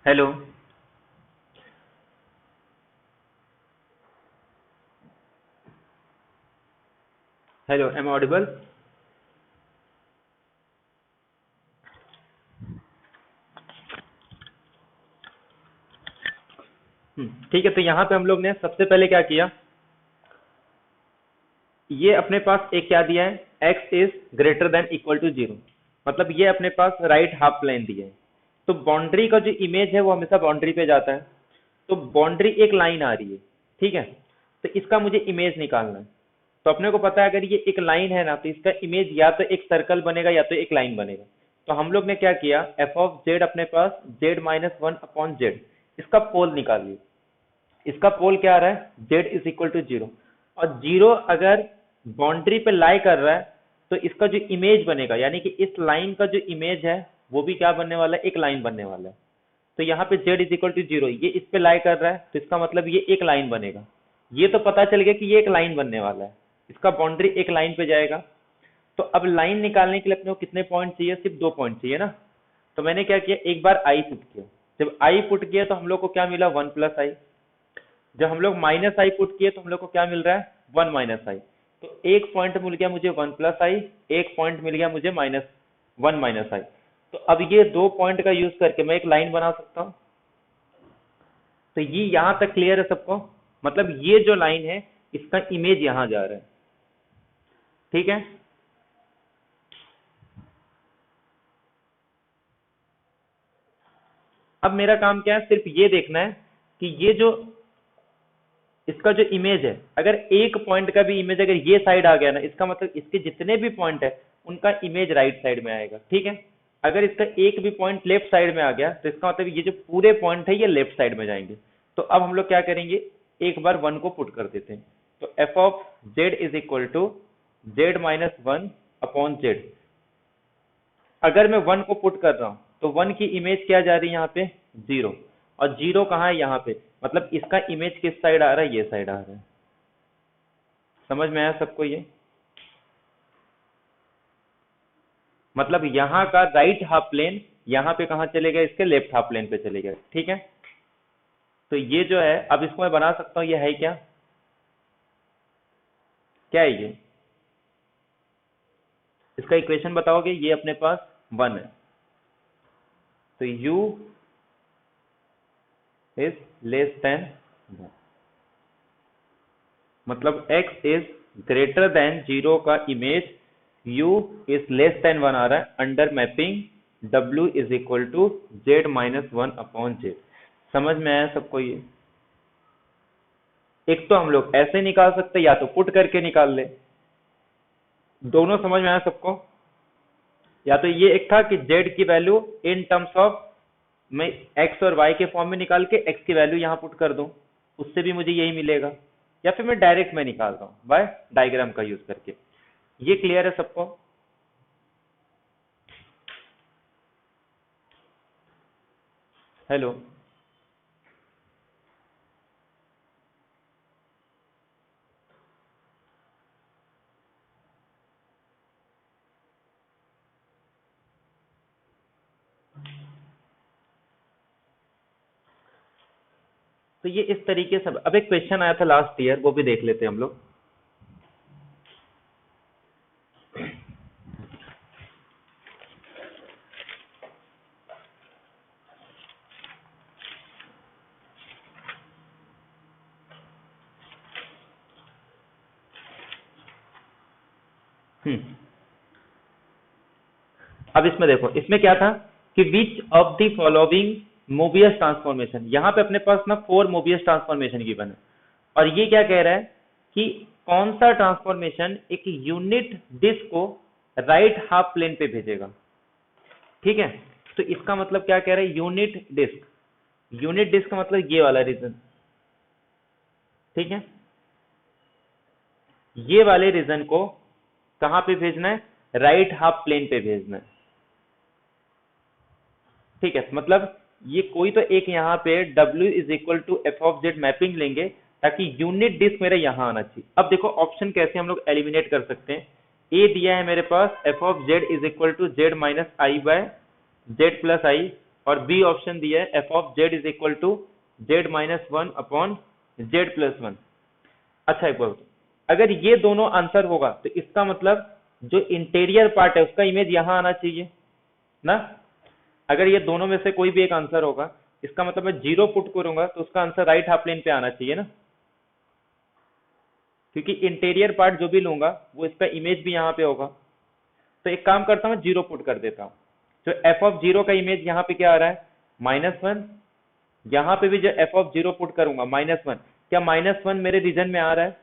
Hello. Hello, am audible? ठीक है, तो यहाँ पे हम लोग ने सबसे पहले क्या किया, ये अपने पास एक क्या दिया है, x is greater than equal to 0, मतलब ये अपने पास राइट हाफ प्लेन दिया है। तो बाउंड्री का जो इमेज है वो हमेशा बाउंड्री पे जाता है, तो बाउंड्री एक लाइन आ रही है, ठीक है। तो इसका मुझे इमेज निकालना है। तो अपने को पता है अगर ये एक लाइन है ना, तो इसका इमेज या तो एक सर्कल बनेगा या तो एक लाइन बनेगा। तो हम लोग ने क्या किया, एफ ऑफ जेड अपने पास Z minus one upon Z, इसका पोल निकाल लिया। इसका पोल क्या आ रहा है, जेड इज इक्वल टू 0, और 0 अगर बाउंड्री पे लाई कर रहा है तो इसका जो इमेज बनेगा, यानी कि इस लाइन का जो इमेज है वो भी क्या बनने वाला है, एक लाइन बनने वाला है। तो यहाँ पे z इज इक्वल टू 0, ये इस पे लाई कर रहा है तो इसका मतलब ये एक लाइन बनेगा। ये तो पता चल गया कि ये एक लाइन बनने वाला है, इसका बाउंड्री एक लाइन पे जाएगा। तो अब लाइन निकालने के लिए अपने को कितने पॉइंट चाहिए, सिर्फ 2 पॉइंट चाहिए ना। तो मैंने क्या किया, एक बार आई पुट किया। जब आई पुट किया तो हम लोग को क्या मिला, 1 प्लस आई। जब हम लोग माइनस आई पुट किए तो हम लोग को क्या मिल रहा है, 1 माइनस आई। तो एक पॉइंट मिल गया मुझे 1 प्लस आई, एक पॉइंट मिल गया मुझे माइनस 1 माइनस आई। तो अब ये 2 पॉइंट का यूज करके मैं एक लाइन बना सकता हूँ। तो ये यहां तक क्लियर है सबको, मतलब ये जो लाइन है इसका इमेज यहां जा रहा है, ठीक है। अब मेरा काम क्या है, सिर्फ ये देखना है कि ये जो इसका जो इमेज है, अगर एक पॉइंट का भी इमेज अगर ये साइड आ गया ना, इसका मतलब इसके जितने भी पॉइंट है उनका इमेज राइट साइड में आएगा, ठीक है। अगर इसका एक भी पॉइंट लेफ्ट साइड में आ गया तो इसका मतलब ये जो पूरे पॉइंट है ये लेफ्ट साइड में जाएंगे। तो अब हम लोग क्या करेंगे, एक बार 1 को पुट कर देते हैं। तो F of Z is equal to Z minus one upon Z. अगर मैं 1 को पुट कर रहा हूं तो 1 की इमेज क्या जा रही है यहाँ पे, 0, और 0 कहाँ है यहाँ पे, मतलब इसका इमेज किस साइड आ रहा है, ये साइड आ रहा है। समझ में आया सबको ये, मतलब यहाँ का राइट हाफ प्लेन यहाँ पे कहाँ चले गए, इसके लेफ्ट हाफ प्लेन पे चले गए, ठीक है। तो ये जो है, अब इसको मैं बना सकता हूँ, ये है क्या, क्या है ये, इसका इक्वेशन बताओगे, ये अपने पास 1 है। तो u इज लेस देन 1, मतलब x इज ग्रेटर देन 0 का image u is less than 1 आ रहा है under mapping w is equal to Z minus one upon Z. समझ में आया सबको ये, एक तो हम लोग ऐसे निकाल सकते या तो पुट करके निकाल ले, दोनों समझ में आया सबको। या तो ये एक था कि z की वैल्यू इन टर्म्स ऑफ मैं x और y के फॉर्म में निकाल के x की वैल्यू यहां पुट कर दूं, उससे भी मुझे यही मिलेगा। या फिर मैं डायरेक्ट में निकाल रहा हूं बाय डायग्राम का यूज करके। ये क्लियर है सबको? हेलो। तो ये इस तरीके से, अब एक क्वेश्चन आया था लास्ट ईयर, वो भी देख लेते हैं हम लोग। अब इसमें देखो, इसमें क्या था कि which of the following Mobius transformation, यहाँ पे अपने पास ना 4 मोबियस ट्रांसफॉर्मेशन गिवन है, और ये क्या कह रहा है कि कौन सा ट्रांसफॉर्मेशन एक यूनिट डिस्क को राइट हाफ प्लेन पे भेजेगा, ठीक है। तो इसका मतलब क्या कह रहा है, यूनिट डिस्क, यूनिट डिस्क का मतलब ये वाला रीजन, ठीक है। ये वाले रीजन को कहां पे भेजना है, राइट हाफ प्लेन पे भेजना है, ठीक है। मतलब ये कोई तो एक यहाँ पे W is equal to F of Z mapping लेंगे ताकि यूनिट डिस्क मेरा यहाँ आना चाहिए। अब देखो ऑप्शन कैसे हम लोग एलिमिनेट कर सकते हैं। ए दिया है मेरे पास F of Z is equal to Z minus I by Z plus I, और बी ऑप्शन दिया है F of Z is equal to Z minus one upon Z plus one. अच्छा एक बात, अगर ये दोनों आंसर होगा तो इसका मतलब जो इंटीरियर पार्ट है उसका इमेज यहां आना चाहिए ना। अगर ये दोनों में से कोई भी एक आंसर होगा, इसका मतलब मैं जीरो पुट करूंगा तो उसका आंसर राइट हाफ प्लेन पे आना चाहिए ना, क्योंकि इंटीरियर पार्ट जो भी लूंगा वो इसका इमेज भी यहाँ पे होगा। तो एक काम करता हूँ, जीरो पुट कर देता हूँ। तो एफ ऑफ जीरो का इमेज यहाँ पे क्या आ रहा है, -1। यहाँ पे भी जो एफ ऑफ जीरो पुट करूंगा -1, क्या -1 मेरे रीजन में आ रहा है,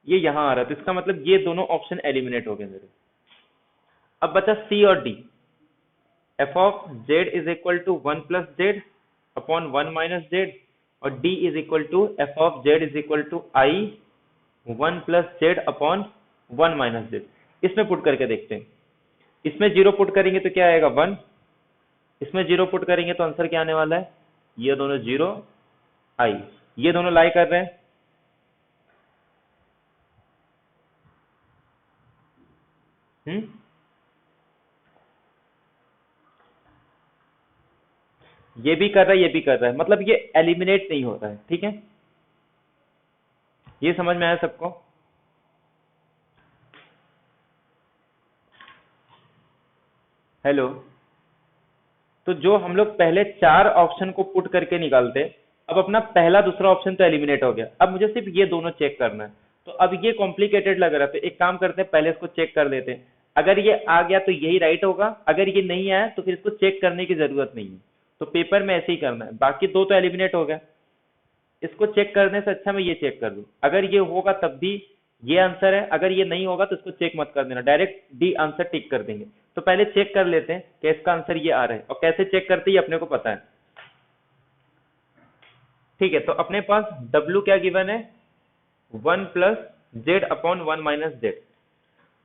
ये यहाँ आ रहा है। तो इसका मतलब ये दोनों ऑप्शन एलिमिनेट हो गए मेरे। अब बचा सी और D. F of Z is equal to 1 plus Z upon 1 minus Z, और D is equal to F of Z is equal to I 1 plus Z upon 1 minus Z. इसमें put करके देखते हैं। इसमें जीरो पुट करेंगे तो क्या आएगा 1, इसमें जीरो पुट करेंगे तो आंसर क्या आने वाला है, ये दोनों जीरो आई, ये दोनों लाई कर रहे हैं। ये भी कर रहा है, ये भी कर रहा है, मतलब ये एलिमिनेट नहीं होता है। ठीक है, ये समझ में आया सबको। हेलो, तो जो हम लोग पहले चार ऑप्शन को पुट करके निकालते, अब अपना पहला दूसरा ऑप्शन तो एलिमिनेट हो गया, अब मुझे सिर्फ ये दोनों चेक करना है। तो अब ये कॉम्प्लिकेटेड लग रहा है, तो एक काम करते हैं, पहले इसको चेक कर लेते हैं। अगर ये आ गया तो यही राइट होगा, अगर ये नहीं आया तो फिर इसको चेक करने की जरूरत नहीं है। तो पेपर में ऐसे ही करना है, बाकी दो तो एलिमिनेट हो गया, इसको चेक करने से अच्छा मैं ये चेक कर दूं। अगर ये होगा तब भी ये आंसर है, अगर ये नहीं होगा तो इसको चेक मत कर देना, डायरेक्ट डी आंसर टिक कर देंगे। तो पहले चेक कर लेते हैं कि इसका आंसर ये आ रहा है, और कैसे चेक करते ही अपने को पता है। ठीक है, तो अपने पास W क्या गिवन है, 1 plus Z upon 1 minus Z.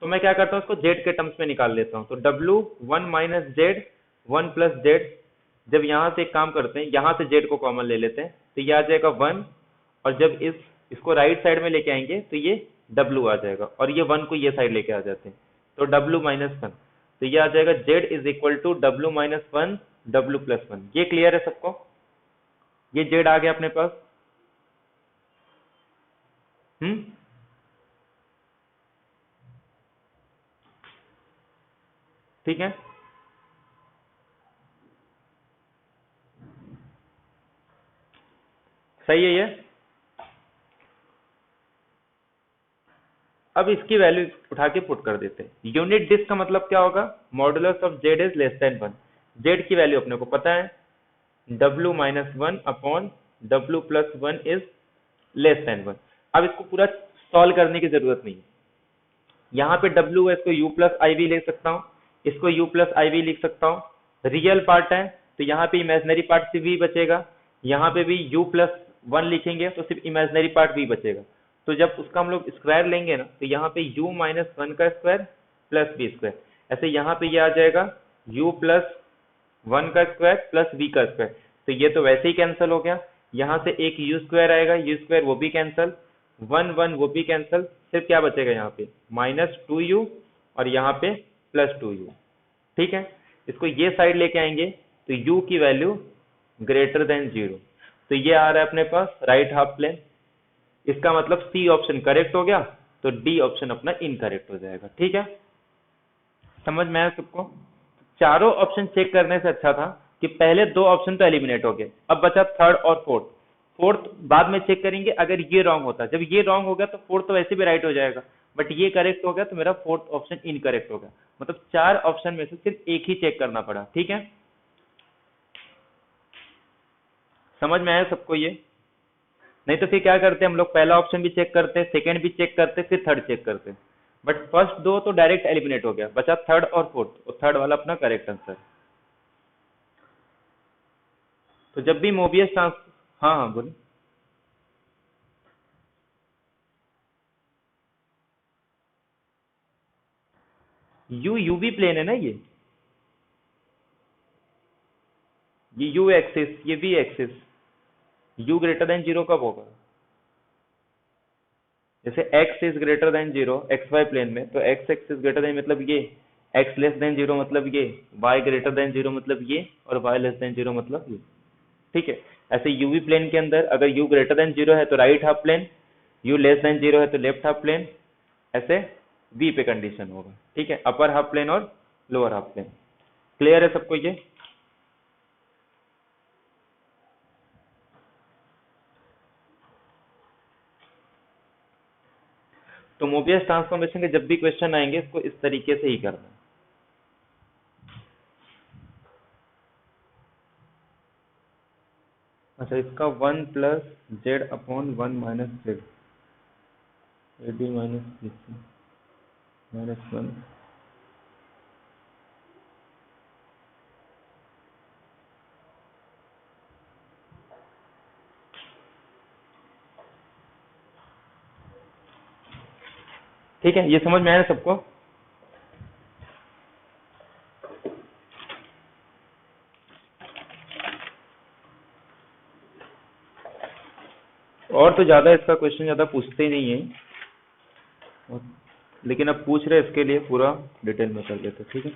तो मैं क्या करता हूँ, इसको जेड के टर्म्स में निकाल लेता हूँ। तो W 1 minus Z 1 plus Z, जब यहां से एक काम करते हैं, यहां से जेड को कॉमन ले लेते हैं, तो ये आ जाएगा 1, और जब इसको राइट साइड में लेके आएंगे तो ये W आ जाएगा, और ये 1 को ये साइड लेके आ जाते हैं, तो W माइनस 1। तो ये आ जाएगा Z is equal to W minus 1 W plus 1। ये क्लियर है सबको, ये जेड आ गया अपने पास। ठीक है, सही है ये। अब इसकी वैल्यू उठा के पुट कर देते हैं। यूनिट डिस्क का मतलब क्या होगा, modulus of Z is less than 1। Z की वैल्यू अपने को पता है, W minus 1 upon W plus 1 is less than 1। अब इसको पूरा सॉल्व करने की जरूरत नहीं है, यहाँ पे W है, इसको U प्लस आई वी लिख सकता हूँ, इसको U प्लस आई वी लिख सकता हूँ। रियल पार्ट है तो यहाँ पे इमेजनरी पार्ट सिर्फ V बचेगा, यहाँ पे भी U प्लस 1 लिखेंगे तो सिर्फ इमेजनरी पार्ट V बचेगा। तो जब उसका हम लोग स्क्वायर लेंगे ना, तो यहाँ पे U माइनस 1 का स्क्वायर प्लस V स्क्वायर, ऐसे यहाँ पे ये आ जाएगा U प्लस 1 का स्क्वायर प्लस V का स्क्वायर। तो ये तो वैसे ही कैंसिल हो गया, यहाँ से एक U स्क्वायर आएगा, U स्क्वायर वो भी कैंसिल, 1 1 वो भी कैंसिल, सिर्फ क्या बचेगा यहाँ पे -2U और यहाँ पे +2U। ठीक है, इसको ये साइड लेके आएंगे तो U की वैल्यू ग्रेटर देन 0। तो ये आ रहा है अपने पास राइट हाफ प्लेन। इसका मतलब सी ऑप्शन करेक्ट हो गया, तो डी ऑप्शन अपना इनकरेक्ट हो जाएगा। ठीक है, समझ में आया सबको। चारों ऑप्शन चेक करने से अच्छा था कि पहले दो ऑप्शन तो एलिमिनेट हो गए, अब बचा थर्ड और फोर्थ। फोर्थ बाद में चेक करेंगे, अगर ये रॉन्ग होता, जब ये रॉन्ग हो गया तो फोर्थ तो वैसे भी राइट हो जाएगा, बट ये करेक्ट हो गया तो मेरा फोर्थ ऑप्शन इनकरेक्ट हो गया। मतलब चार ऑप्शन में से सिर्फ एक ही चेक करना पड़ा। ठीक है, समझ में आया सबको ये। नहीं तो फिर क्या करते हम लोग, पहला ऑप्शन भी चेक करते, सेकंड भी चेक करते, फिर थर्ड चेक करते, बट फर्स्ट दो तो डायरेक्ट एलिमिनेट हो गया, बचा थर्ड और फोर्थ, और थर्ड वाला अपना करेक्ट आंसर। तो जब भी मोबियस ट्रांस, हाँ हाँ बोलिए। यूवी प्लेन है ना ये यू एक्सिस, ये V axis. U greater than 0 कब होगा, जैसे x is greater than 0 X Y plane में, तो x एक्सिस ग्रेटर देन मतलब ये x लेस देन जीरो मतलब ये, y ग्रेटर देन जीरो मतलब ये, और y लेस देन जीरो मतलब ये। ठीक है, ऐसे यूवी प्लेन के अंदर अगर u ग्रेटर देन जीरो है तो right half plane, u less than zero है तो लेफ्ट हाफ प्लेन, ऐसे v पे कंडीशन होगा। ठीक है, अपर हाफ प्लेन और लोअर हाफ प्लेन। क्लियर है सबको ये? तो मोबियस ट्रांसफॉर्मेशन के जब भी क्वेश्चन आएंगे इसको इस तरीके से ही करना है। अच्छा, इसका 1 plus Z upon 1 minus Z, A D minus B C minus 1। ठीक है, ये समझ में आया सबको? और तो ज्यादा इसका क्वेश्चन ज्यादा पूछते ही नहीं है, लेकिन अब पूछ रहे इसके लिए पूरा डिटेल में कर लेते। ठीक है,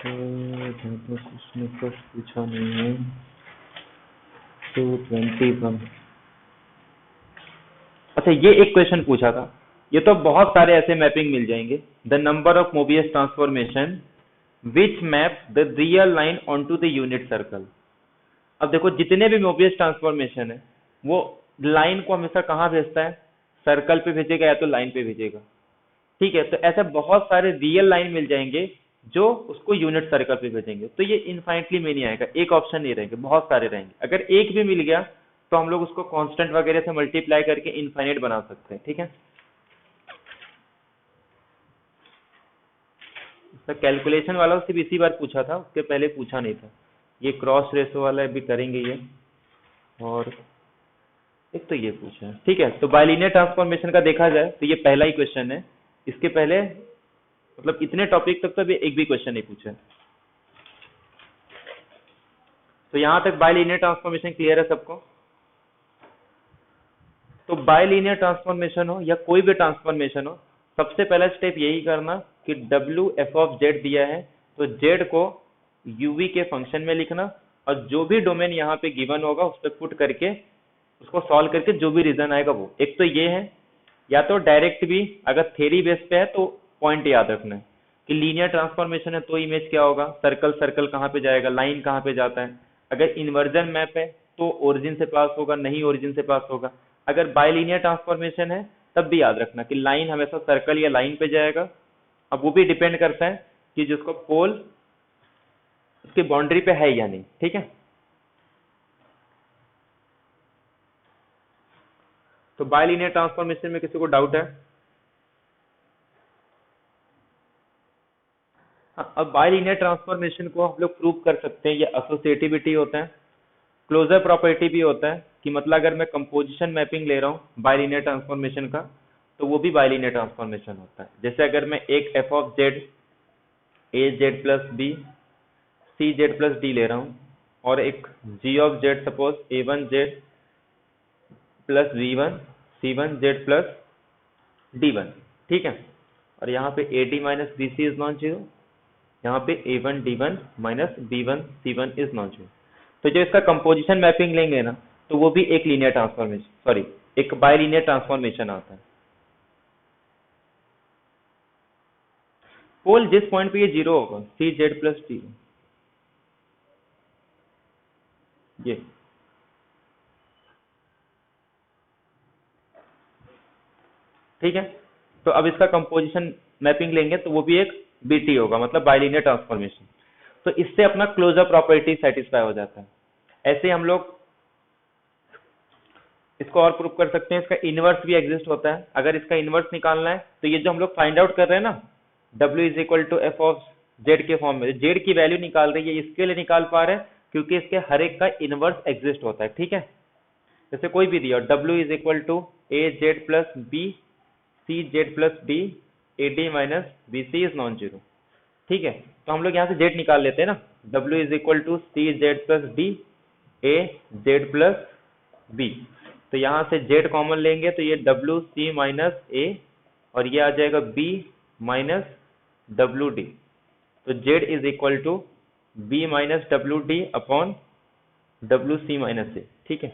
ज्यादा क्वेश्चन इसका पूछा नहीं है। 221। अच्छा, ये एक क्वेश्चन पूछा था, ये तो बहुत सारे ऐसे मैपिंग मिल जाएंगे। The number of Mobius transformation which map the real line onto the unit circle. अब देखो, जितने भी मोबियस ट्रांसफॉर्मेशन है वो लाइन को हमेशा कहाँ भेजता है? सर्कल पे भेजेगा या तो लाइन पे भेजेगा। ठीक है, तो ऐसे बहुत सारे रियल लाइन मिल जाएंगे जो उसको यूनिट सर्कल पे भेजेंगे। तो ये इनफाइनटली में नहीं आएगा, एक ऑप्शन नहीं रहेंगे, बहुत सारे रहेंगे। अगर एक भी मिल गया तो हम लोग उसको कांस्टेंट वगैरह से मल्टीप्लाई करके इनफाइनाइट बना सकते हैं। ठीक है, तो कैलकुलेशन वाला सिर्फ इसी बार पूछा था, उसके पहले पूछा नहीं था। ये क्रॉस रेशो वाला भी करेंगे ये, और एक तो ये पूछा है। ठीक है, तो बाइलिनियर ट्रांसफॉर्मेशन का देखा जाए तो ये पहला ही क्वेश्चन है। इसके पहले मतलब इतने टॉपिक तक तो अभी एक भी क्वेश्चन नहीं पूछा है। तो यहां तक बाइलिनियर ट्रांसफॉर्मेशन क्लियर है सबको? तो बाइलिनियर ट्रांसफॉर्मेशन हो या कोई भी ट्रांसफॉर्मेशन हो, सबसे पहला स्टेप यही करना कि डब्ल्यू एफ ऑफ जेड दिया है तो जेड को यूवी के फंक्शन में लिखना, और जो भी डोमेन यहाँ पे गिवन होगा उस पर पुट करके उसको सॉल्व करके जो भी रीजन आएगा वो। एक तो ये है, या तो डायरेक्ट भी अगर थ्योरी बेस पे है तो पॉइंट याद रखना है कि लीनियर ट्रांसफॉर्मेशन है तो इमेज क्या होगा, सर्कल सर्कल कहाँ पे जाएगा, लाइन कहाँ पे जाता है। अगर इन्वर्जन मैप है तो ओरिजिन से पास होगा, नहीं ओरिजिन से पास होगा। अगर बाइलिनियर ट्रांसफॉर्मेशन है तब भी याद रखना कि लाइन हमेशा सर्कल या लाइन पे जाएगा। अब वो भी डिपेंड करता है कि जिसको पोल उसकी बाउंड्री पे है या नहीं। ठीक है, तो बाइलिनियर ट्रांसफॉर्मेशन में किसी को डाउट है? हाँ, अब बाइलिनियर ट्रांसफॉर्मेशन को हम लोग प्रूव कर सकते हैं, ये एसोसिएटिविटी होता है, क्लोजर प्रॉपर्टी भी होता है कि मतलब अगर मैं कंपोजिशन मैपिंग ले रहा हूँ बाइलिनियर ट्रांसफॉर्मेशन का तो वो भी बाइलिनियर ट्रांसफॉर्मेशन होता है। जैसे अगर मैं एक F of Z A Z plus B C Z plus D ले रहा हूँ, और एक G of Z suppose A one Z plus B one C one Z plus D one. ठीक है, और यहाँ पे A D minus B C is non zero, यहाँ पे A one D one minus B one C one is non zero. तो जो इसका कंपोजिशन मैपिंग लेंगे ना तो वो भी एक लीनियर ट्रांसफॉर्मेशन, सॉरी एक बाइलिनियर ट्रांसफॉर्मेशन आता है। पोल जिस पॉइंट पे ये जीरो होगा, सी जेड प्लस डी, ये ठीक है। तो अब इसका कंपोजिशन मैपिंग लेंगे तो वो भी एक बीटी होगा, मतलब बाइलिनियर ट्रांसफॉर्मेशन। तो इससे अपना क्लोजर प्रॉपर्टी सेटिस्फाई हो जाता है। ऐसे हम लोग इसको और प्रूव कर सकते हैं, इसका इनवर्स भी एग्जिस्ट होता है। अगर इसका इनवर्स निकालना है तो ये जो हम लोग फाइंड आउट कर रहे हैं ना, W is equal to F of Z के फॉर्म में, जेड की वैल्यू निकाल रही है, इसके लिए निकाल पा रहे हैं क्योंकि इसके हर एक का इनवर्स एग्जिस्ट होता है। ठीक है, जैसे कोई भी दिया W is equal to A Z plus B C Z plus D A D minus B C is non zero. ठीक है, तो हम लोग यहाँ से जेड निकाल लेते हैं ना, W is equal to C Z plus D A Z plus B. तो यहाँ से जेड कॉमन लेंगे तो ये डब्ल्यू सी माइनस ए, और ये आ जाएगा बी माइनस डब्ल्यू डी। तो Z is equal to B minus W D upon W C minus A. ठीक है,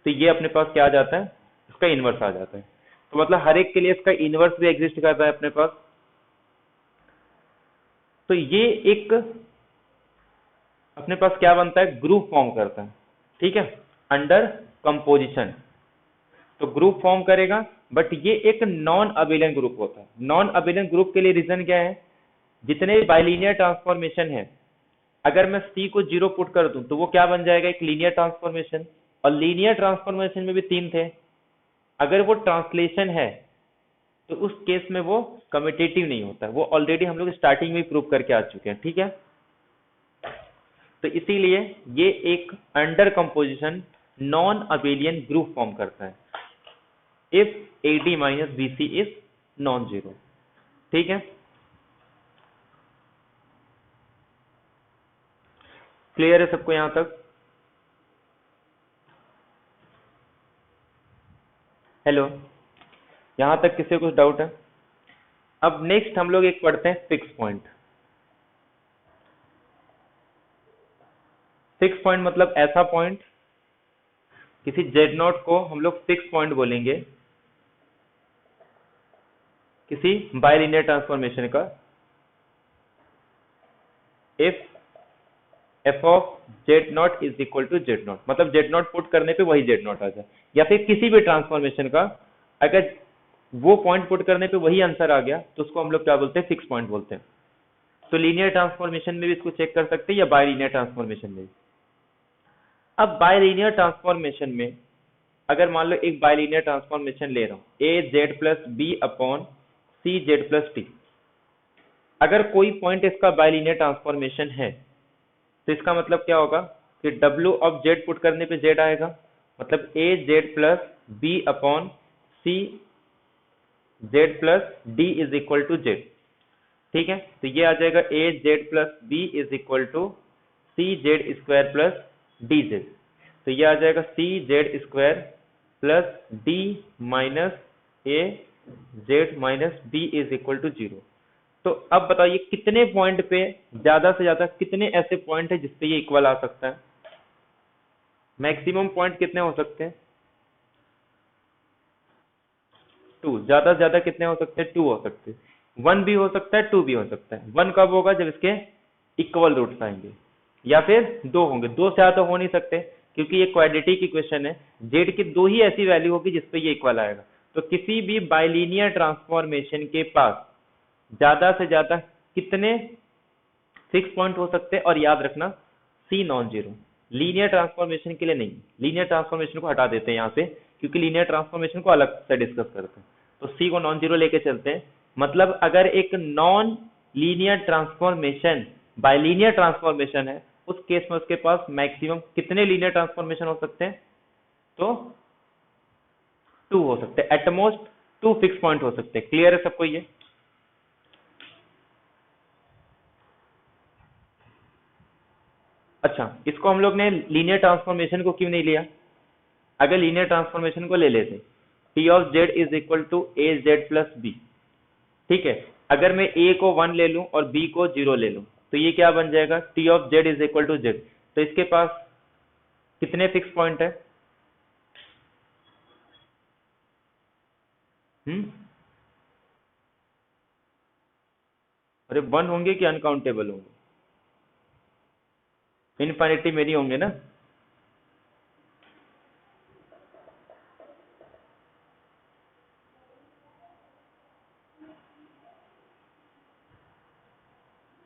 तो ये अपने पास क्या आ जाता है, इसका इनवर्स आ जाता है। तो मतलब हर एक के लिए इसका इनवर्स भी एग्जिस्ट करता है अपने पास। तो ये एक अपने पास क्या बनता है, ग्रुप फॉर्म करता है। ठीक है, अंडर कंपोजिशन तो ग्रुप फॉर्म करेगा, बट ये एक नॉन अबेलियन ग्रुप होता है। नॉन अबेलियन ग्रुप के लिए रीजन क्या है, जितने बाइलिनियर ट्रांसफॉर्मेशन है, अगर मैं सी को 0 पुट कर दूं तो वो क्या बन जाएगा, एक लीनियर ट्रांसफॉर्मेशन। और लीनियर ट्रांसफॉर्मेशन में भी 3 थे। अगर वो ट्रांसलेशन है तो उस केस में वो कम्यूटेटिव नहीं होता, वो ऑलरेडी हम लोग स्टार्टिंग में प्रूव करके आ चुके हैं। ठीक है, तो इसीलिए ये एक under composition non abelian group form करता है if AD minus BC is non zero. ठीक है, क्लियर है सबको यहां तक? हेलो, यहां तक किसी को कुछ डाउट है? अब नेक्स्ट हम लोग एक पढ़ते हैं फिक्स पॉइंट। फिक्स पॉइंट मतलब ऐसा पॉइंट, किसी जेड नॉट को हम लोग फिक्स पॉइंट बोलेंगे किसी बाइलिनियर ट्रांसफॉर्मेशन का, if F of Z not is equal to Z not, मतलब जेड नॉट पुट करने पे वही जेड नॉट आ जाए, या फिर किसी भी ट्रांसफॉर्मेशन का अगर वो पॉइंट पुट करने पे वही आंसर आ गया तो उसको हम लोग क्या बोलते हैं, फिक्स पॉइंट बोलते हैं। तो लीनियर ट्रांसफॉर्मेशन में भी इसको चेक कर सकते हैं या बाइलिनियर ट्रांसफॉर्मेशन में भी। अब बाइलिनियर ट्रांसफॉर्मेशन में अगर मान लो एक बाइलिनियर ट्रांसफॉर्मेशन ले रहा हूं, ए Z plus B upon C Z plus T. अगर कोई पॉइंट इसका बाइलिनियर ट्रांसफॉर्मेशन है तो इसका मतलब क्या होगा कि W ऑफ जेड पुट करने पे जेड आएगा, मतलब A Z plus B upon C Z plus D is equal to Z. ठीक है, तो ये आ जाएगा A Z plus B is equal to C Z square plus D Z. तो ये आ जाएगा C Z square plus D minus A Z minus B is equal to 0। तो अब बताइए कितने पॉइंट पे, ज्यादा से ज्यादा कितने ऐसे पॉइंट है जिसपे ये इक्वल आ सकता है? मैक्सिमम पॉइंट कितने हो सकते हैं? 2। ज्यादा से ज्यादा कितने हो सकते हैं? 2 हो सकते हैं। 1 भी हो सकता है, 2 भी हो सकता है। 1 कब होगा, जब इसके इक्वल रूट्स आएंगे, या फिर 2 होंगे। 2 से ज्यादा हो नहीं सकते क्योंकि ये क्वाड्रेटिक इक्वेशन है। जेड की 2 ही ऐसी वैल्यू होगी जिसपे ये इक्वल आएगा। तो किसी भी बाइलिनियर ट्रांसफॉर्मेशन के पास ज्यादा से ज्यादा कितने फिक्स पॉइंट हो सकते हैं? और याद रखना सी नॉन जीरो, लीनियर ट्रांसफॉर्मेशन के लिए नहीं। लीनियर ट्रांसफॉर्मेशन को हटा देते हैं यहाँ से क्योंकि लीनियर ट्रांसफॉर्मेशन को अलग से डिस्कस करते हैं। तो सी को नॉन जीरो लेके चलते हैं। मतलब अगर एक non linear transformation bilinear transformation है, उस केस में उसके पास मैक्सिमम कितने लीनियर ट्रांसफॉर्मेशन हो सकते हैं? तो 2 हो सकते हैं, एटमोस्ट 2 फिक्स पॉइंट हो सकते हैं। क्लियर है सबको ये? अच्छा, इसको हम लोग ने लीनियर ट्रांसफॉर्मेशन को क्यों नहीं लिया? अगर लीनियर ट्रांसफॉर्मेशन को ले लेते, T of Z is equal to A Z plus B. ठीक है, अगर मैं ए को 1 ले लूं और बी को 0 ले लूं तो ये क्या बन जाएगा, T of Z is equal to Z. तो इसके पास कितने फिक्स पॉइंट है? अरे 1 होंगे कि अनकाउंटेबल होंगे? इनफाइनिटी में नहीं होंगे ना।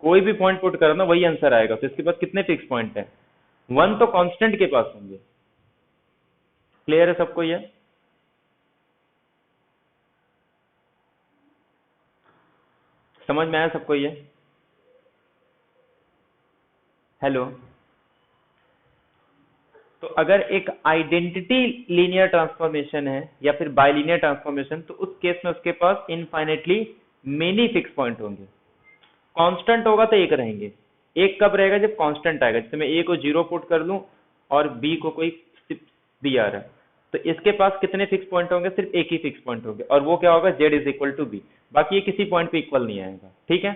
कोई भी पॉइंट पुट करो ना, वही आंसर आएगा। तो इसके पास कितने फिक्स पॉइंट है? 1 तो कांस्टेंट के पास होंगे। क्लियर है सबको ये? समझ में आया सबको ये? हेलो, तो अगर एक आइडेंटिटी लीनियर ट्रांसफॉर्मेशन है या फिर बाइलिनियर ट्रांसफॉर्मेशन, तो उस केस में उसके पास इनफाइनेटली मेनी फिक्स पॉइंट होंगे। कांस्टेंट होगा तो एक रहेंगे। एक कब रहेगा, जब कांस्टेंट आएगा। जैसे मैं ए को 0 पुट कर लूं और बी को कोई बी आ रहा है, तो इसके पास कितने फिक्स पॉइंट होंगे? सिर्फ एक ही फिक्स पॉइंट होंगे, और वो क्या होगा? z is equal to B. बाकी ये किसी पॉइंट पे इक्वल नहीं आएगा, ठीक है।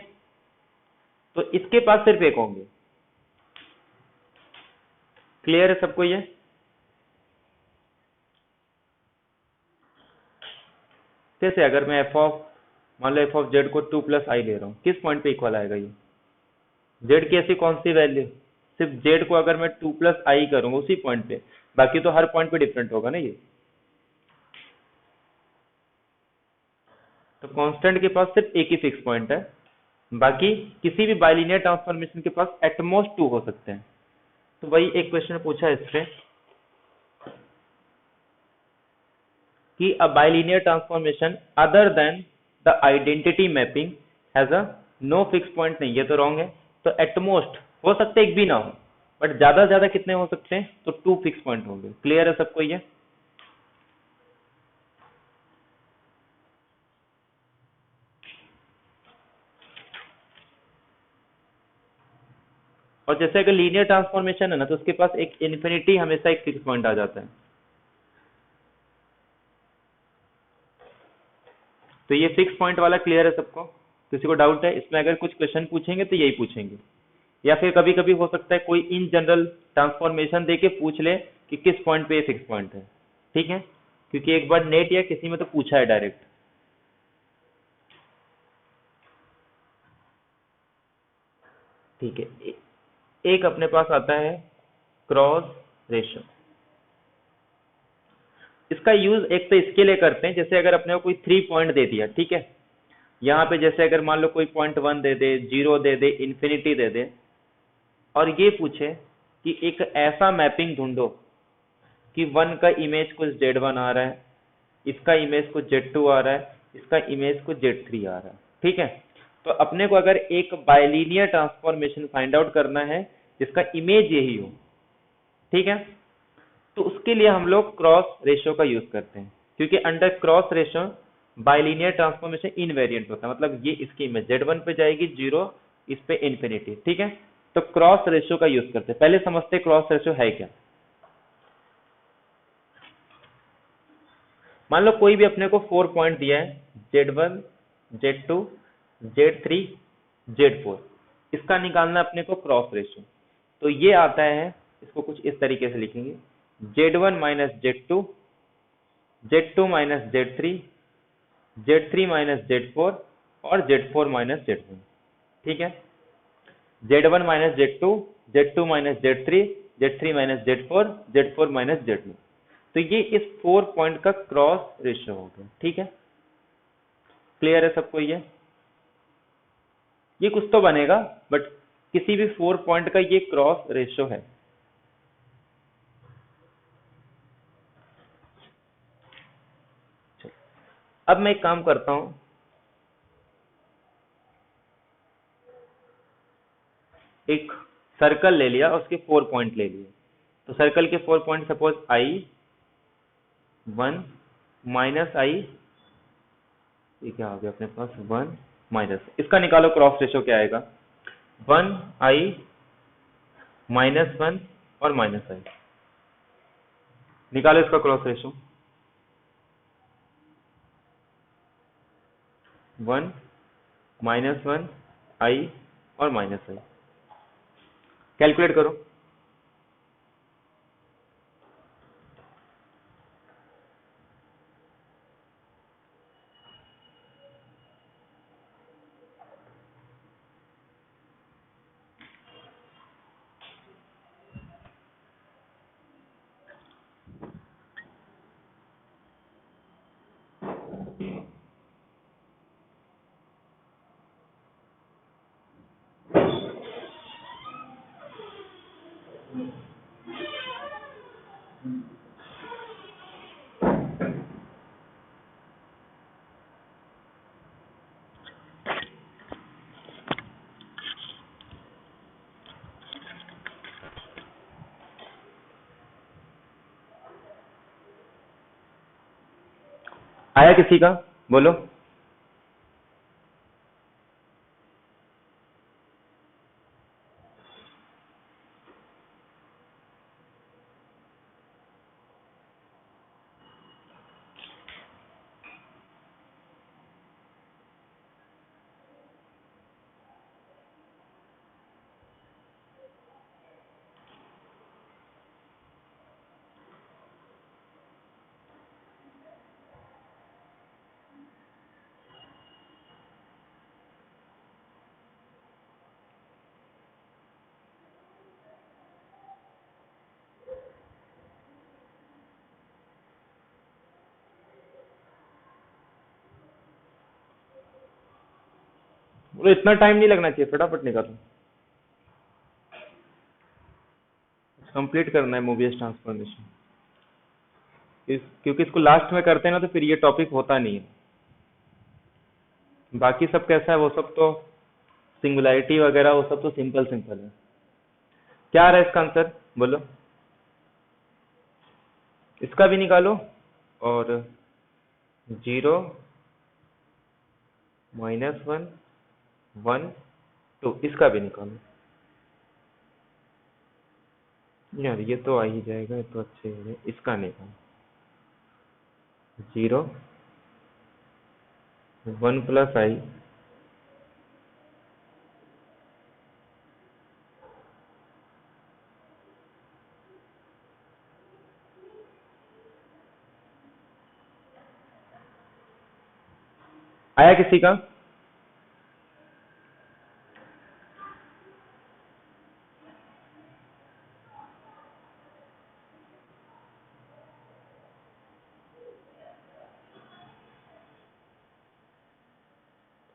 तो इसके पास सिर्फ एक होंगे। क्लियर है सबको ये? कैसे? अगर मैं मान लो एफ ऑफ जेड को 2 + i ले रहा हूँ, किस पॉइंट पे इक्वल आएगा ये? जेड की ऐसी कौन सी वैल्यू? सिर्फ जेड को अगर मैं 2 + i करूंगा उसी पॉइंट पे, बाकी तो हर पॉइंट पे डिफरेंट होगा ना ये। तो कांस्टेंट के पास सिर्फ एक ही फिक्स पॉइंट है, बाकी किसी भी बाइलिनियर ट्रांसफॉर्मेशन के पास एटमोस्ट 2 हो सकते हैं। तो वही एक क्वेश्चन पूछा है इससे कि a bilinear transformation other than the identity mapping has a no fixed point। नहीं, ये तो रॉन्ग है। तो एटमोस्ट हो सकते एक भी ना हो, बट ज्यादा से ज्यादा कितने हो सकते हैं? तो 2 फिक्स पॉइंट होंगे। क्लियर है सबको ये? और जैसे अगर लीनियर ट्रांसफॉर्मेशन है ना, तो उसके पास एक इन्फिनिटी हमेशा एक फिक्स पॉइंट आ जाता है। तो ये फिक्स पॉइंट वाला क्लियर है सबको? किसी को डाउट है इसमें? अगर कुछ क्वेश्चन पूछेंगे तो यही पूछेंगे, या फिर कभी कभी हो सकता है कोई इन जनरल ट्रांसफॉर्मेशन देके पूछ ले कि किस पॉइंट पे ये फिक्स पॉइंट है, ठीक है। क्योंकि एक बार नेट या किसी में तो पूछा है डायरेक्ट। ठीक है, एक अपने पास आता है क्रॉस रेशो। इसका यूज एक तो इसके लिए करते हैं, जैसे अगर अपने को कोई 3 पॉइंट दे दिया, ठीक है। यहाँ पे जैसे अगर मान लो कोई पॉइंट 1 दे दे, 0 दे दे, इन्फिनिटी दे दे, और ये पूछे कि एक ऐसा मैपिंग ढूंढो कि 1 का इमेज कुछ Z1 आ रहा है, इसका इमेज कुछ Z2 आ रहा है, इसका इमेज कुछ Z3 आ रहा है, ठीक है। तो अपने को अगर एक बाइलिनियर ट्रांसफॉर्मेशन फाइंड आउट करना है जिसका इमेज यही हो, ठीक है, तो उसके लिए हम लोग क्रॉस रेशियो का यूज करते हैं, क्योंकि under cross ratio bilinear transformation invariant होता है। मतलब ये इसकी इमेज Z1 पे जाएगी 0, इस पे इन्फिनिटी, ठीक है। तो क्रॉस रेशियो का यूज करते हैं। पहले समझते क्रॉस रेशियो है क्या। मान लो कोई भी अपने को 4 पॉइंट दिया है, Z1, Z2, Z3, Z4, इसका निकालना अपने को क्रॉस रेशियो। तो ये आता है, इसको कुछ इस तरीके से लिखेंगे, Z1 minus Z2, Z2 minus Z3, Z3 minus Z4 और Z4 माइनस Z1, ठीक है। Z1 minus Z2, Z2 minus Z3, Z3 minus Z4, Z4 minus Z1। तो ये इस 4 पॉइंट का क्रॉस रेशियो हो गया, ठीक है। क्लियर है सबको ये कुछ तो बनेगा, बट किसी भी 4 पॉइंट का ये क्रॉस रेशियो है। अब मैं एक काम करता हूं, एक सर्कल ले लिया, उसके 4 पॉइंट ले लिए। तो सर्कल के 4 पॉइंट सपोज I1 माइनस आई, ये क्या आ गया अपने पास, 1 माइनस, इसका निकालो क्रॉस रेशियो क्या आएगा, 1I -1 और -i, निकालो इसका क्रॉस रेशियो। 1 -1 i और -i, कैलकुलेट करो। आया किसी का? बोलो। बोलो इतना टाइम नहीं लगना चाहिए, फटाफट निकालो, कंप्लीट करना है मोबियस ट्रांसफॉर्मेशन। क्योंकि इसको लास्ट में करते हैं ना तो फिर ये टॉपिक होता नहीं है। बाकी सब कैसा है, वो सब तो सिंगुलैरिटी वगैरह वो सब तो सिंपल सिंपल है। क्या आ रहा है इसका आंसर बोलो, इसका भी निकालो और 0 -1 1 2 इसका भी निकालो। यार ये तो आ ही जाएगा, ये तो अच्छे है, इसका निकालो 0 1 + i आया किसी का?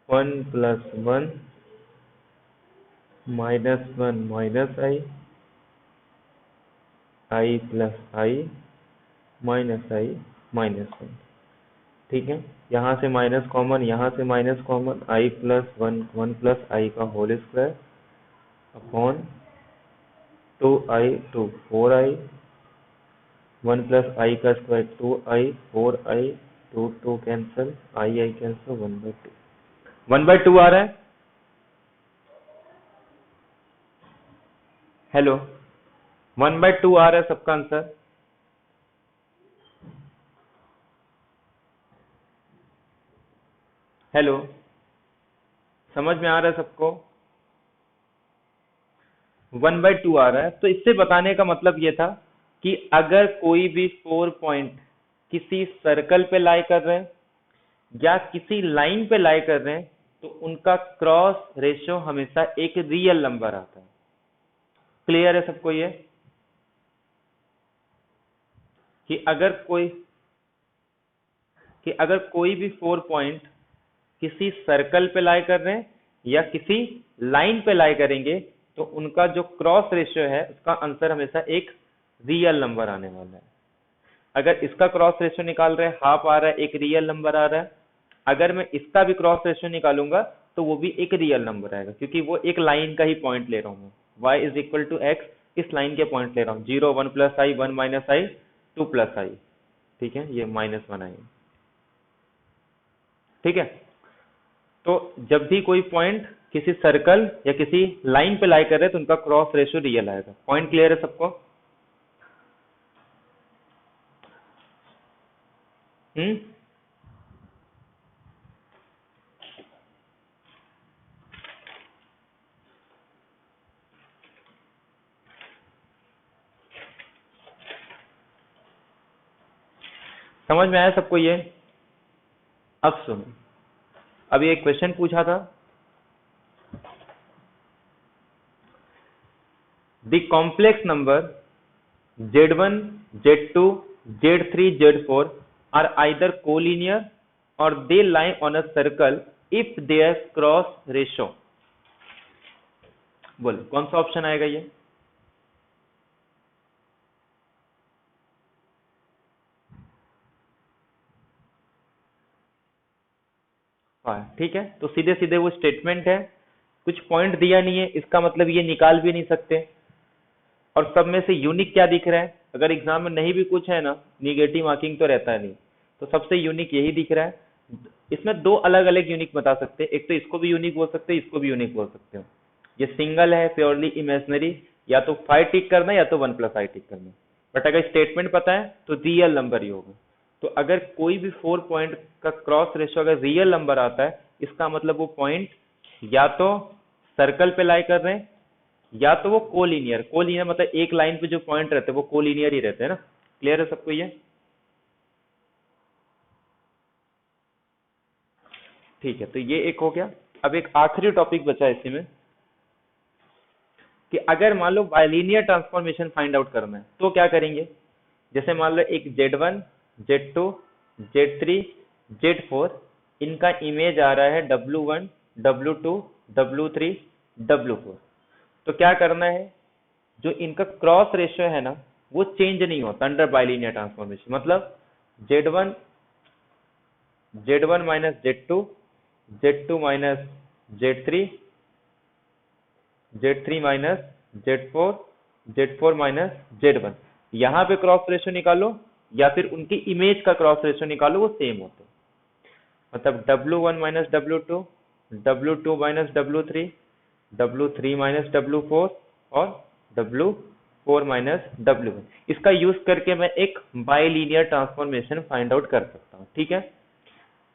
1 + 1 -1 -i i + i -i -1। ठीक है, यहाँ से माइनस कॉमन, यहाँ से माइनस कॉमन, i + 1 1 + i का whole square upon 2i 2 4i 1 + i का square 2i 4i 2 2 cancel, i cancel, 1/2 1/2 आ रहा है। हेलो 1/2 आ रहा है सबका आंसर? हेलो समझ में आ रहा है सबको? 1/2 आ रहा है, तो इससे बताने का मतलब ये था कि अगर कोई भी 4 पॉइंट किसी सर्कल पे लाई कर रहे हैं या किसी लाइन पे लाई कर रहे हैं तो उनका क्रॉस रेशियो हमेशा एक रियल नंबर आता है। क्लियर है सबको ये कि अगर कोई भी 4 पॉइंट किसी सर्कल पे लाई कर रहे हैं या किसी लाइन पे लाई करेंगे तो उनका जो क्रॉस रेशियो है उसका आंसर हमेशा एक रियल नंबर आने वाला है। अगर इसका क्रॉस रेशियो निकाल रहे हैं, हाफ आ रहा है, एक रियल नंबर आ रहा है। अगर मैं इसका भी क्रॉस रेशियो निकालूंगा तो वो भी एक रियल नंबर आएगा, क्योंकि वो एक लाइन का ही पॉइंट ले रहा हूँ मैं, y = x, इस लाइन के पॉइंट ले रहा हूँ। 0 1 + i 1 - i 2 + i, ठीक है, ये -1 i, ठीक है। तो जब भी कोई पॉइंट किसी सर्कल या किसी लाइन पे लाई कर रहे हैं तो उनका क्रॉस रेशियो रियल आएगा। पॉइंट क्लियर है सबको? हम्म, समझ में आया सबको ये? अब सुनो, अभी एक क्वेश्चन पूछा था, the complex number z1 z2 z3 z4 are either collinear or they lie on a circle if their cross ratio, बोलो कौन सा ऑप्शन आएगा ये? हाँ ठीक है, तो सीधे सीधे वो स्टेटमेंट है, कुछ पॉइंट दिया नहीं है, इसका मतलब ये निकाल भी नहीं सकते। और सब में से यूनिक क्या दिख रहा है? अगर एग्जाम में नहीं भी कुछ है ना, निगेटिव मार्किंग तो रहता है नहीं, तो सबसे यूनिक यही दिख रहा है। इसमें दो अलग अलग यूनिक बता सकते हैं, एक तो इसको भी यूनिक बोल सकते हैं, इसको भी यूनिक बोल सकते हो। ये सिंगल है, प्योरली इमेजनरी, या तो 5 टिक करना या तो 1 + i टिक करना। बट अगर स्टेटमेंट पता है तो रियल नंबर ही होगा। तो अगर कोई भी 4 पॉइंट का क्रॉस रेशियो अगर रियल नंबर आता है, इसका मतलब वो पॉइंट या तो सर्कल पे लाई कर रहे हैं या तो वो कोलिनियर, कोलिनियर मतलब एक लाइन पे जो पॉइंट रहते हैं वो कोलिनियर ही रहते हैं ना। क्लियर है सबको ये? ठीक है, तो ये एक हो गया। अब एक आखिरी टॉपिक बचा है इसी में कि अगर मान लो बाइलिनियर ट्रांसफॉर्मेशन फाइंड आउट करना है तो क्या करेंगे। जैसे मान लो एक Z1 Z2 Z3 Z4, इनका इमेज आ रहा है W1 W2 W3 W4। तो क्या करना है, जो इनका क्रॉस रेशियो है ना वो चेंज नहीं होता अंडर बाइलिनियर ट्रांसफॉर्मेशन। मतलब Z1 Z1 minus Z2, Z2 minus Z3, Z3 minus Z4, Z4 minus Z1। यहाँ पे क्रॉस रेशियो निकालो या फिर उनकी इमेज का क्रॉस रेशियो निकालो, वो सेम होते हैं। मतलब W1 minus W2, W2 minus W3, W3 minus W4 और W4 माइनस W1। इसका यूज करके मैं एक बाइलीनियर ट्रांसफॉर्मेशन फाइंड आउट कर सकता हूँ, ठीक है।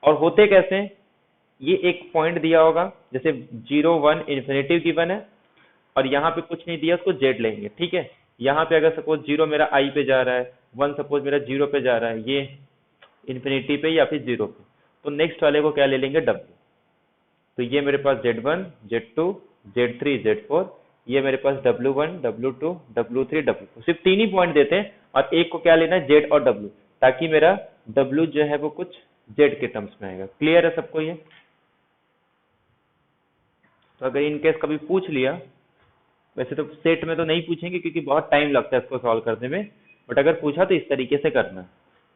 और होते कैसे हैं, ये एक पॉइंट दिया होगा, जैसे 0 1 इन्फिनेटिव गिवन है और यहाँ पे कुछ नहीं दिया, उसको Z लेंगे, ठीक है। यहाँ पे अगर सपोज 0 मेरा I पे जा रहा है, 1 सपोज मेरा 0 पे जा रहा है, ये इन्फिनिटी पे या फिर 0 पे, तो नेक्स्ट वाले को क्या ले लेंगे, W। तो ये मेरे पास Z1 Z2 Z3 Z4, ये मेरे पास W1 W2 W3 W4, सिर्फ तीन ही पॉइंट देते हैं और एक को क्या लेना है, Z और W, ताकि मेरा W जो है वो कुछ Z के टर्म्स में आएगा। क्लियर है सबको ये। तो अगर इनकेस कभी पूछ लिया, वैसे तो सेट में तो नहीं पूछेंगे क्योंकि बहुत टाइम लगता है इसको सॉल्व करने में, बट अगर पूछा तो इस तरीके से करना है।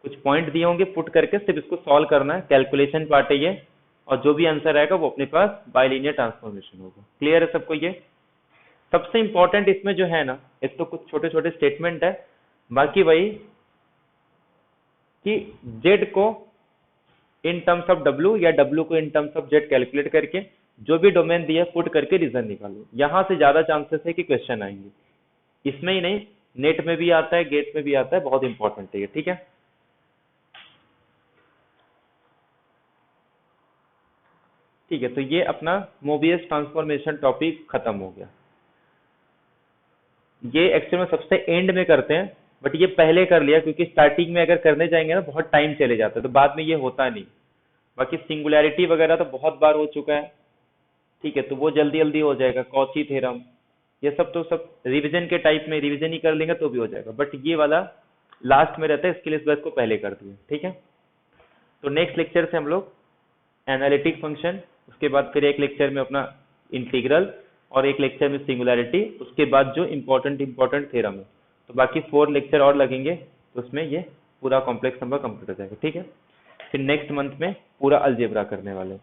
कुछ पॉइंट दिए होंगे, पुट करके सिर्फ इसको सॉल्व करना है, कैलकुलेशन पार्ट है ये, और जो भी आंसर आएगा वो अपने पास बाइलिनियर ट्रांसफॉर्मेशन होगा। क्लियर है सबको ये। सबसे इंपॉर्टेंट इसमें जो है ना, एक तो कुछ छोटे छोटे स्टेटमेंट है, बाकी वही कि जेड को इन टर्म्स ऑफ डब्ल्यू या डब्ल्यू को in terms of Z calculate करके जो भी डोमेन दिया पुट करके रीजन निकालो। यहां से ज्यादा चांसेस है कि क्वेश्चन आएंगे, इसमें ही नहीं नेट में भी आता है, गेट में भी आता है, बहुत इंपॉर्टेंट है ये, ठीक है। ठीक है, तो ये अपना मोबियस ट्रांसफॉर्मेशन टॉपिक खत्म हो गया। ये एक्चुअल में सबसे एंड में करते हैं, बट ये पहले कर लिया क्योंकि स्टार्टिंग में अगर करने जाएंगे ना बहुत टाइम चले जाता है, तो बाद में ये होता नहीं। बाकी सिंगुलैरिटी वगैरह तो बहुत बार हो चुका है, ठीक है, तो वो जल्दी जल्दी हो जाएगा। कॉची थ्योरम, ये सब तो सब रिवीजन के टाइप में, रिवीजन ही कर लेंगे तो भी हो जाएगा, बट ये वाला लास्ट में रहता है, इसके लिए इस बात को पहले कर दिया, ठीक है। तो नेक्स्ट लेक्चर से हम लोग एनालिटिक फंक्शन, उसके बाद फिर एक लेक्चर में अपना इंटीग्रल और एक लेक्चर में सिंगुलैरिटी, उसके बाद जो इम्पोर्टेंट इम्पोर्टेंट थ्योरम है, तो बाकी 4 लेक्चर और लगेंगे, तो उसमें ये पूरा कॉम्प्लेक्स नंबर कंप्लीट हो जाएगा, ठीक है। फिर नेक्स्ट मंथ में पूरा अलजेब्रा करने वाले हैं।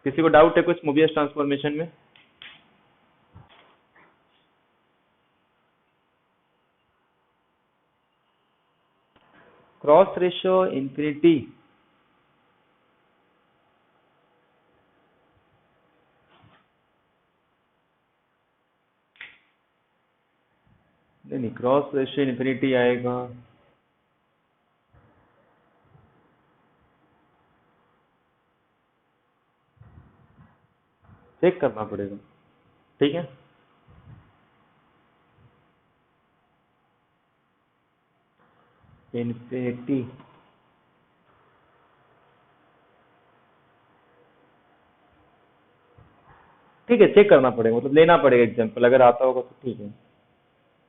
किसी को डाउट है कुछ मोबियस ट्रांसफॉर्मेशन में? क्रॉस रेशियो इंफिनिटी, नहीं नहीं, क्रॉस रेशियो इंफिनिटी आएगा, चेक करना पड़ेगा, ठीक है। इंफिनिटी, ठीक है, चेक करना पड़ेगा, मतलब लेना पड़ेगा एग्जांपल, अगर आता होगा तो ठीक है।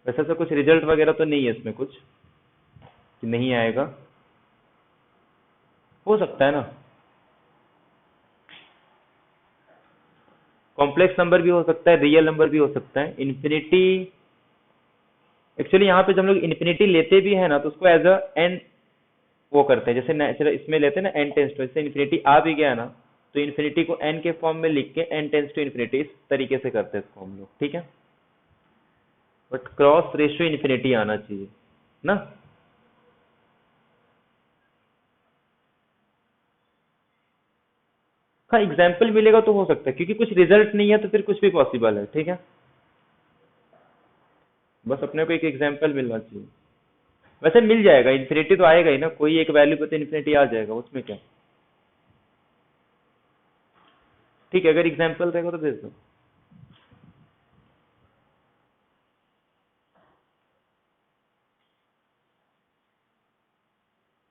वैसे तो कुछ रिजल्ट वगैरह तो नहीं है इसमें कुछ कि नहीं आएगा, हो सकता है ना, कॉम्प्लेक्स नंबर भी हो सकता है, रियल नंबर भी हो सकता है। इन्फिनिटी एक्चुअली यहाँ पे जब हम लोग इन्फिनिटी लेते भी है ना, तो उसको एज अ एन वो करते हैं, जैसे नेचुरल इसमें लेते हैं ना एन टेंस टू, जैसे इन्फिनिटी आ भी गया ना, तो इन्फिनिटी को एन के फॉर्म में लिख के एन टेंस टू इन्फिनिटी, इस तरीके से करते हैं इसको हम लोग, ठीक है। बट क्रॉस रेशियो इन्फिनिटी आना चाहिए ना। हाँ, एग्जाम्पल मिलेगा तो हो सकता है, क्योंकि कुछ रिजल्ट नहीं है तो फिर कुछ भी पॉसिबल है, ठीक है। बस अपने को एक एग्जाम्पल मिलना चाहिए। वैसे मिल जाएगा, इन्फिनिटी तो आएगा ही ना, कोई एक वैल्यू पे तो इन्फिनिटी आ जाएगा, उसमें क्या। ठीक है, अगर एग्जाम्पल रहेगा तो भेज दो।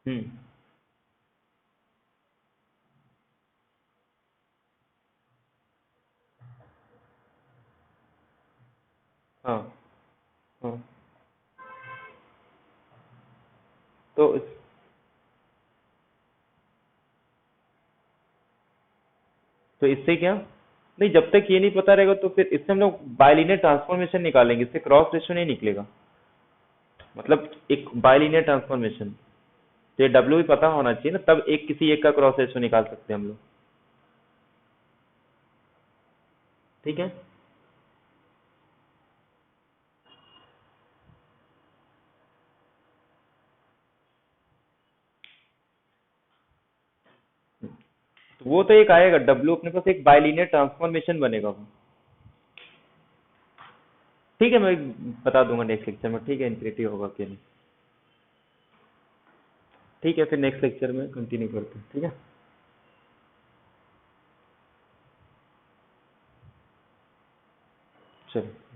हम्म। हाँ। हाँ। तो तो इससे क्या, नहीं जब तक ये नहीं पता रहेगा तो फिर इससे हम लोग बाइलिनियर ट्रांसफॉर्मेशन निकालेंगे, इससे क्रॉस रेशियो नहीं निकलेगा। मतलब एक बाइलिनियर ट्रांसफॉर्मेशन, तो ये डब्ल्यू भी पता होना चाहिए ना, तब एक किसी एक का क्रॉस रेशियो निकाल सकते हैं हम लोग। ठीक है। तो वो तो एक आएगा डब्ल्यू, अपने पास एक बाइलिनियर ट्रांसफॉर्मेशन बनेगा वो। ठीक है, मैं बता दूंगा नेक्स्ट लेक्चर में, ठीक है, इन्फिनिटी होगा कि नहीं। ठीक है, फिर नेक्स्ट लेक्चर में कंटिन्यू करते हैं, ठीक है। चलो।